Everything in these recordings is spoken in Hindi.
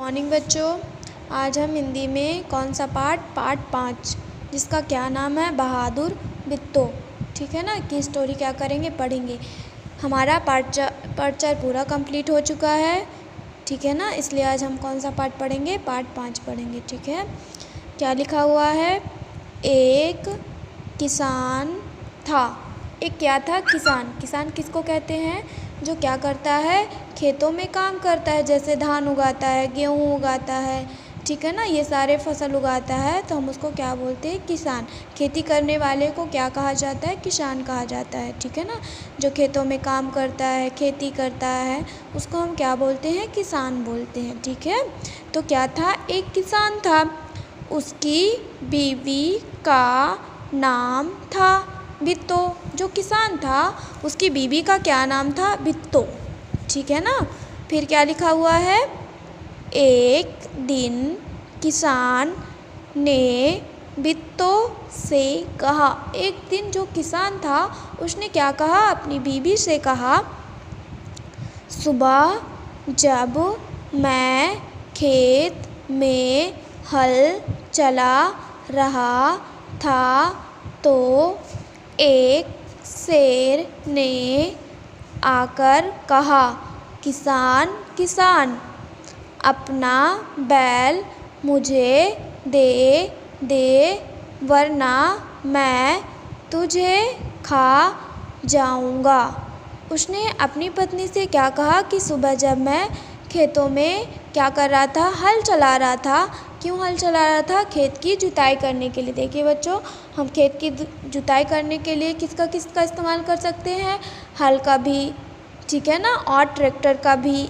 मॉर्निंग बच्चों। आज हम हिंदी में कौन सा पाठ 5 जिसका क्या नाम है बहादुर बिट्टो, ठीक है ना, की स्टोरी क्या करेंगे, पढ़ेंगे। हमारा पाठ 4 पूरा कंप्लीट हो चुका है, ठीक है ना। इसलिए आज हम कौन सा पाठ पढ़ेंगे, पाठ 5 पढ़ेंगे, ठीक है। क्या लिखा हुआ है, एक किसान था। एक क्या था, किसान। किसान किसको कहते हैं, जो क्या करता है, खेतों में काम करता है, जैसे धान उगाता है, गेहूँ उगाता है, ठीक है ना, ये सारे फसल उगाता है, तो हम उसको क्या बोलते हैं, किसान। खेती करने वाले को क्या कहा जाता है, किसान कहा जाता है, ठीक है ना। जो खेतों में काम करता है, खेती करता है, उसको हम क्या बोलते हैं, किसान बोलते हैं, ठीक है। तो क्या था, एक किसान था, उसकी बीवी का नाम था बिट्टो। जो किसान था उसकी बीवी का क्या नाम था, बिट्टो, ठीक है ना। फिर क्या लिखा हुआ है, एक दिन किसान ने बिट्टो से कहा। एक दिन जो किसान था उसने क्या कहा, अपनी बीवी से कहा, सुबह जब मैं खेत में हल चला रहा था तो एक शेर ने आकर कहा, किसान किसान, अपना बैल मुझे दे दे वरना मैं तुझे खा जाऊंगा। उसने अपनी पत्नी से क्या कहा कि सुबह जब मैं खेतों में क्या कर रहा था, हल चला रहा था। क्यों हल चला रहा था, खेत की जुताई करने के लिए। देखिए बच्चों, हम खेत की जुताई करने के लिए किसका इस्तेमाल कर सकते हैं, हल का भी, ठीक है ना, और ट्रैक्टर का भी।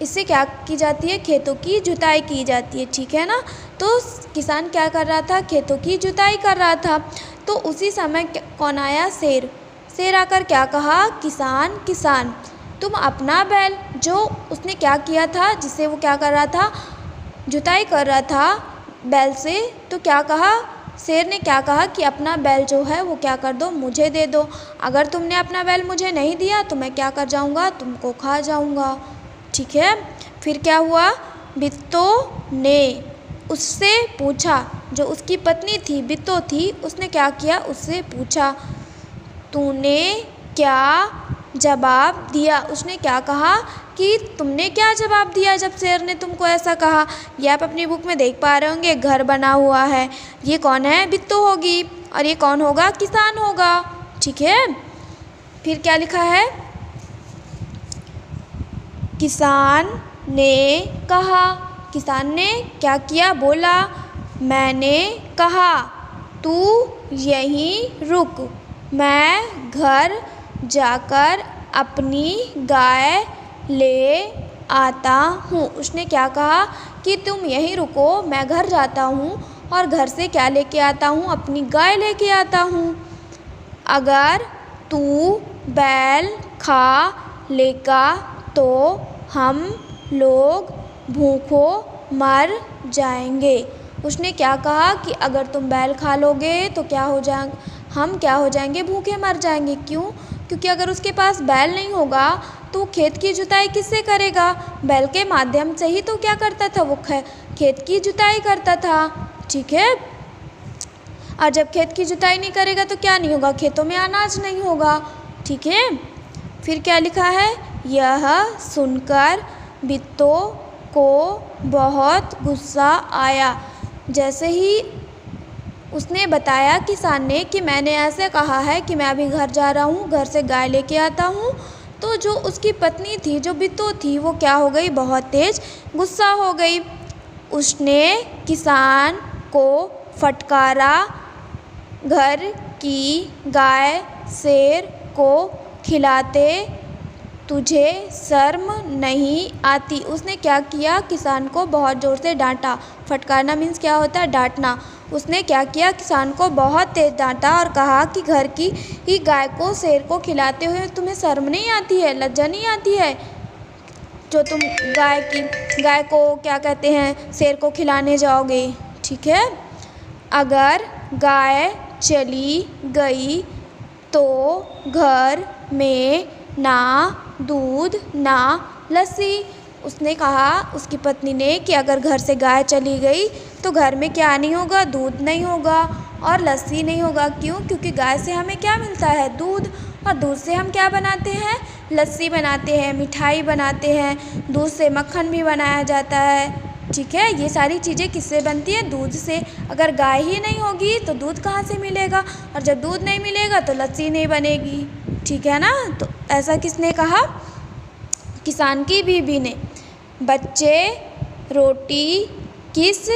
इससे क्या की जाती है, खेतों की जुताई की जाती है, ठीक है ना। तो किसान क्या कर रहा था, खेतों की जुताई कर रहा था। तो उसी समय कौन आया, शेर। शेर आकर क्या कहा, किसान किसान, तुम अपना बैल, जो उसने क्या किया था, जिससे वो क्या कर रहा था, जुताई कर रहा था बैल से, तो क्या कहा, शेर ने क्या कहा कि अपना बैल जो है वो क्या कर दो, मुझे दे दो। अगर तुमने अपना बैल मुझे नहीं दिया तो मैं क्या कर जाऊंगा, तुमको खा जाऊंगा, ठीक है। फिर क्या हुआ, बिट्टो ने उससे पूछा, जो उसकी पत्नी थी, बिट्टो थी, उसने क्या किया, उससे पूछा, तूने क्या जवाब दिया। उसने क्या कहा कि तुमने क्या जवाब दिया जब शेर ने तुमको ऐसा कहा। ये आप अपनी बुक में देख पा रहे होंगे, घर बना हुआ है। ये कौन है, बिट्टो होगी, और ये कौन होगा, किसान होगा, ठीक है। फिर क्या लिखा है, किसान ने कहा। किसान ने क्या किया, बोला, मैंने कहा तू यहीं रुक, मैं घर जाकर अपनी गाय ले आता हूँ। उसने क्या कहा कि तुम यहीं रुको, मैं घर जाता हूँ और घर से क्या लेके आता हूँ, अपनी गाय लेके आता हूँ। अगर तू बैल खा लेगा तो हम लोग भूखों मर जाएंगे। उसने क्या कहा कि अगर तुम बैल खा लोगे तो क्या हो जाएंगे, हम क्या हो जाएंगे, भूखे मर जाएंगे। क्यों, क्योंकि अगर उसके पास बैल नहीं होगा तो खेत की जुताई किससे करेगा, बैल के माध्यम से ही तो क्या करता था, वो खेत की जुताई करता था, ठीक है। और जब खेत की जुताई नहीं करेगा तो क्या नहीं होगा, खेतों में अनाज नहीं होगा, ठीक है। फिर क्या लिखा है, यह सुनकर बिट्टो को बहुत गुस्सा आया। जैसे ही उसने बताया किसान ने कि मैंने ऐसे कहा है कि मैं अभी घर जा रहा हूँ, घर से गाय लेके आता हूँ, तो जो उसकी पत्नी थी, जो बिट्टो थी, वो क्या हो गई, बहुत तेज गुस्सा हो गई। उसने किसान को फटकारा, घर की गाय शेर को खिलाते तुझे शर्म नहीं आती। उसने क्या किया, किसान को बहुत ज़ोर से डांटा। फटकारना मीन्स क्या होता है, डांटना। उसने क्या किया, किसान को बहुत तेज डांटा और कहा कि घर की ही गाय को शेर को खिलाते हुए तुम्हें शर्म नहीं आती है, लज्जा नहीं आती है, जो तुम गाय को क्या कहते हैं, शेर को खिलाने जाओगे, ठीक है। अगर गाय चली गई तो घर में ना दूध ना लस्सी, उसने कहा उसकी पत्नी ने कि अगर घर से गाय चली गई तो घर में क्या नहीं होगा, दूध नहीं होगा और लस्सी नहीं होगा। क्यों? क्योंकि गाय से हमें क्या मिलता है, दूध, और दूध से हम क्या बनाते हैं, लस्सी बनाते हैं, मिठाई बनाते हैं, दूध से मक्खन भी बनाया जाता है। ठीक है, ये सारी चीज़ें किससे बनती हैं, दूध से। अगर गाय ही नहीं होगी तो दूध कहाँ से मिलेगा, और जब दूध नहीं मिलेगा तो लस्सी नहीं बनेगी। ठीक है ना। तो ऐसा किसने कहा, किसान की बीवी ने। बच्चे रोटी किस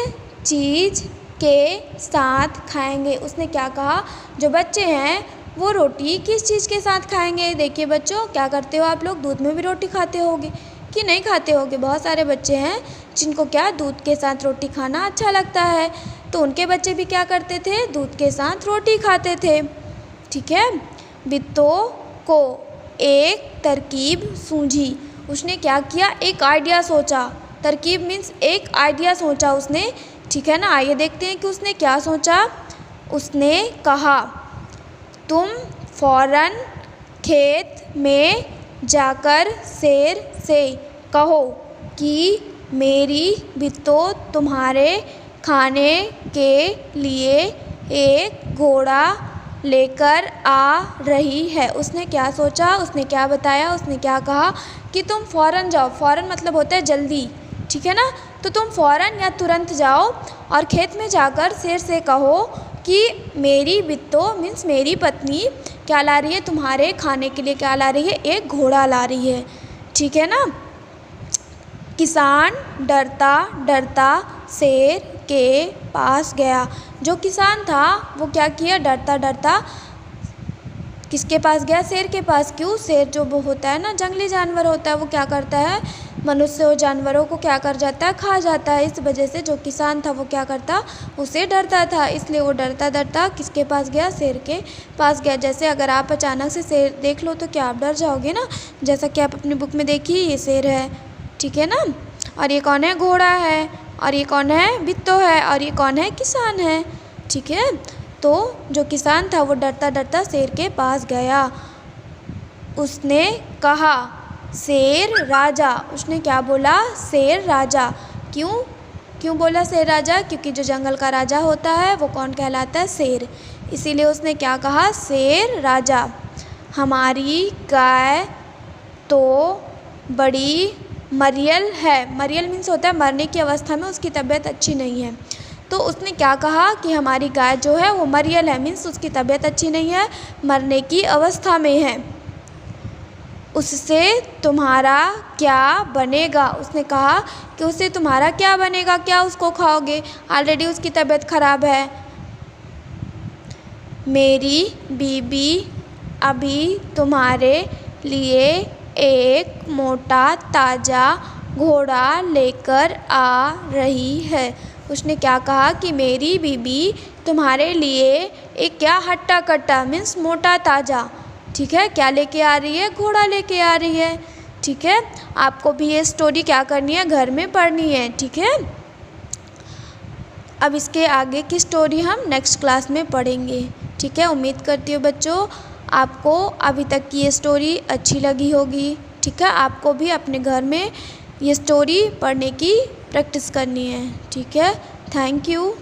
चीज़ के साथ खाएंगे, उसने क्या कहा, जो बच्चे हैं वो रोटी किस चीज़ के साथ खाएंगे। देखिए बच्चों, क्या करते हो आप लोग, दूध में भी रोटी खाते होगे कि नहीं खाते होगे। बहुत सारे बच्चे हैं जिनको क्या, दूध के साथ रोटी खाना अच्छा लगता है, तो उनके बच्चे भी क्या करते थे, दूध के साथ रोटी खाते थे। ठीक है। बित्तों को एक तरकीब सूझी, उसने क्या किया, एक आइडिया सोचा। तरकीब मीन्स एक आइडिया सोचा उसने। ठीक है ना। आइए देखते हैं कि उसने क्या सोचा। उसने कहा, तुम फौरन खेत में जाकर शेर से कहो कि मेरी बित्तों तुम्हारे खाने के लिए एक घोड़ा लेकर आ रही है। उसने क्या सोचा, उसने क्या बताया, उसने क्या कहा कि तुम फ़ौरन जाओ। फ़ौरन मतलब होता है जल्दी। ठीक है ना। तो तुम फ़ौरन या तुरंत जाओ और खेत में जाकर शेर से कहो कि मेरी बित्तों मीन्स मेरी पत्नी क्या ला रही है, तुम्हारे खाने के लिए क्या ला रही है, एक घोड़ा ला रही है। ठीक है ना। किसान डरता डरता शेर के पास गया। जो किसान था वो क्या किया, डरता डरता किसके पास गया, शेर के पास। क्यों? शेर जो वो होता है ना, जंगली जानवर होता है, वो क्या करता है, मनुष्य और जानवरों को क्या कर जाता है, खा जाता है। इस वजह से जो किसान था वो क्या करता, उसे डरता था, इसलिए वो डरता डरता किसके पास गया, शेर के पास गया। जैसे अगर आप अचानक से शेर देख लो तो क्या आप डर जाओगे ना, जैसा कि आप अपनी बुक में देखिए ये शेर है। ठीक है ना। और ये कौन है, घोड़ा है, और ये कौन है, बित्तों है, और ये कौन है, किसान है। ठीक है। तो जो किसान था वो डरता डरता शेर के पास गया। उसने कहा, शेर राजा। उसने क्या बोला, शेर राजा। क्यों क्यों बोला शेर राजा, क्योंकि जो जंगल का राजा होता है वो कौन कहलाता है, शेर। इसीलिए उसने क्या कहा, शेर राजा, हमारी गाय तो बड़ी मरियल है। मरियल मीन्स होता है मरने की अवस्था में, उसकी तबीयत अच्छी नहीं है। तो उसने क्या कहा कि हमारी गाय जो है वो मरियल है, मीन्स उसकी तबीयत अच्छी नहीं है, मरने की अवस्था में है। उससे तुम्हारा क्या बनेगा। उसने कहा कि उससे तुम्हारा क्या बनेगा, क्या उसको खाओगे, ऑलरेडी उसकी तबीयत खराब है। मेरी बीबी अभी तुम्हारे लिए एक मोटा ताज़ा घोड़ा लेकर आ रही है। उसने क्या कहा कि मेरी बीबी तुम्हारे लिए एक क्या, हट्टा कट्टा मीन्स मोटा ताज़ा, ठीक है, क्या लेके आ रही है, घोड़ा लेके आ रही है। ठीक है। आपको भी ये स्टोरी क्या करनी है, घर में पढ़नी है। ठीक है। अब इसके आगे की स्टोरी हम नेक्स्ट क्लास में पढ़ेंगे। ठीक है। उम्मीद करती हूँ बच्चों आपको अभी तक की ये स्टोरी अच्छी लगी होगी। ठीक है। आपको भी अपने घर में ये स्टोरी पढ़ने की प्रैक्टिस करनी है। ठीक है। Thank you.